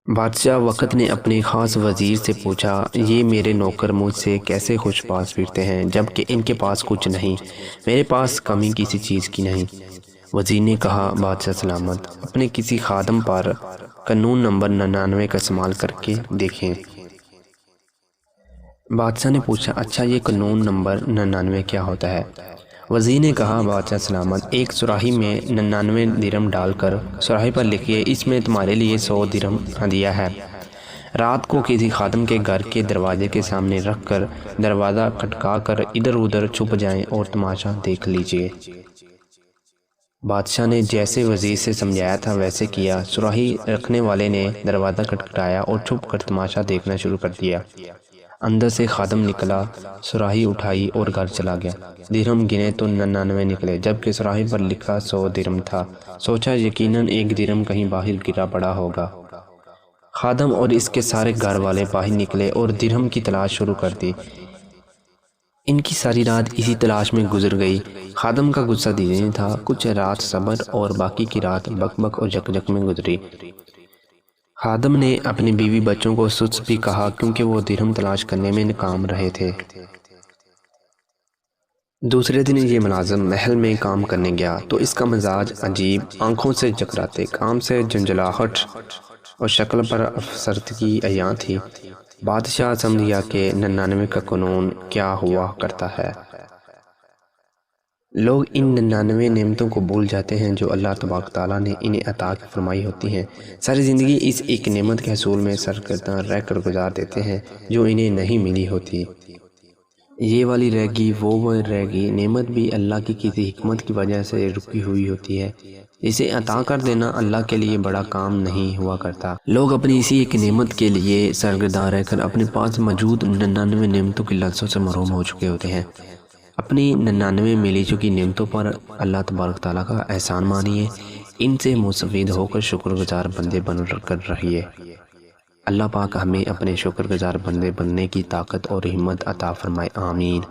بادشاہ وقت نے اپنے خاص وزیر سے پوچھا، یہ میرے نوکر مجھ سے کیسے خوش پاس پھرتے ہیں جبکہ ان کے پاس کچھ نہیں، میرے پاس کمی کسی چیز کی نہیں۔ وزیر نے کہا، بادشاہ سلامت، اپنے کسی خادم پر قانون نمبر 99 کا استعمال کر کے دیکھیں۔ بادشاہ نے پوچھا، اچھا یہ قانون نمبر 99 کیا ہوتا ہے؟ وزیر نے کہا، بادشاہ سلامت، ایک سراہی میں 99 درہم ڈال کر سراہی پر لکھیے، اس میں تمہارے لیے 100 درہم ہدیہ ہے۔ رات کو کسی خادم کے گھر کے دروازے کے سامنے رکھ کر دروازہ کھٹکا کر ادھر ادھر چھپ جائیں اور تماشا دیکھ لیجئے۔ بادشاہ نے جیسے وزیر سے سمجھایا تھا ویسے کیا۔ سراہی رکھنے والے نے دروازہ کھٹکھٹایا اور چھپ کر تماشا دیکھنا شروع کر دیا۔ اندر سے خادم نکلا، سراہی اٹھائی اور گھر چلا گیا۔ درہم گنے تو 99 نکلے جبکہ سراہی پر لکھا 100 درہم تھا۔ سوچا یقیناً ایک درہم کہیں باہر گرا پڑا ہوگا۔ خادم اور اس کے سارے گھر والے باہر نکلے اور درہم کی تلاش شروع کر دی۔ ان کی ساری رات اسی تلاش میں گزر گئی۔ خادم کا غصہ دینے تھا، کچھ رات صبر اور باقی کی رات بک بک اور جک جک میں گزری۔ خادم نے اپنی بیوی بچوں کو سچ بھی کہا کیونکہ وہ درہم تلاش کرنے میں ناکام رہے تھے۔ دوسرے دن یہ ملازم محل میں کام کرنے گیا تو اس کا مزاج عجیب، آنکھوں سے چکراتے، کام سے جھنجھلاہٹ اور شکل پر افسردگی عیاں تھی۔ بادشاہ سمجھ گیا کہ 99 کا قانون کیا ہوا کرتا ہے۔ لوگ ان 99 نعمتوں کو بھول جاتے ہیں جو اللہ تبارک تعالیٰ نے انہیں عطا فرمائی ہوتی ہیں۔ ساری زندگی اس ایک نعمت کے حصول میں سرگرداں رہ کر گزار دیتے ہیں جو انہیں نہیں ملی ہوتی۔ یہ والی رہ گی، وہ رہ گی، نعمت بھی اللہ کی کسی حکمت کی وجہ سے رکی ہوئی ہوتی ہے۔ اسے عطا کر دینا اللہ کے لیے بڑا کام نہیں ہوا کرتا۔ لوگ اپنی اسی ایک نعمت کے لیے سرگرداں رہ کر اپنے پاس موجود 99 نعمتوں کی لذتوں سے محروم ہو چکے ہوتے ہیں۔ اپنی 99 ملی چکی نعمتوں پر اللہ تبارک تعالیٰ کا احسان مانیے، ان سے مستفید ہو کر شکر گزار بندے بن کر رہیے۔ اللہ پاک ہمیں اپنے شکر گزار بندے بننے کی طاقت اور ہمت عطا فرمائے، آمین۔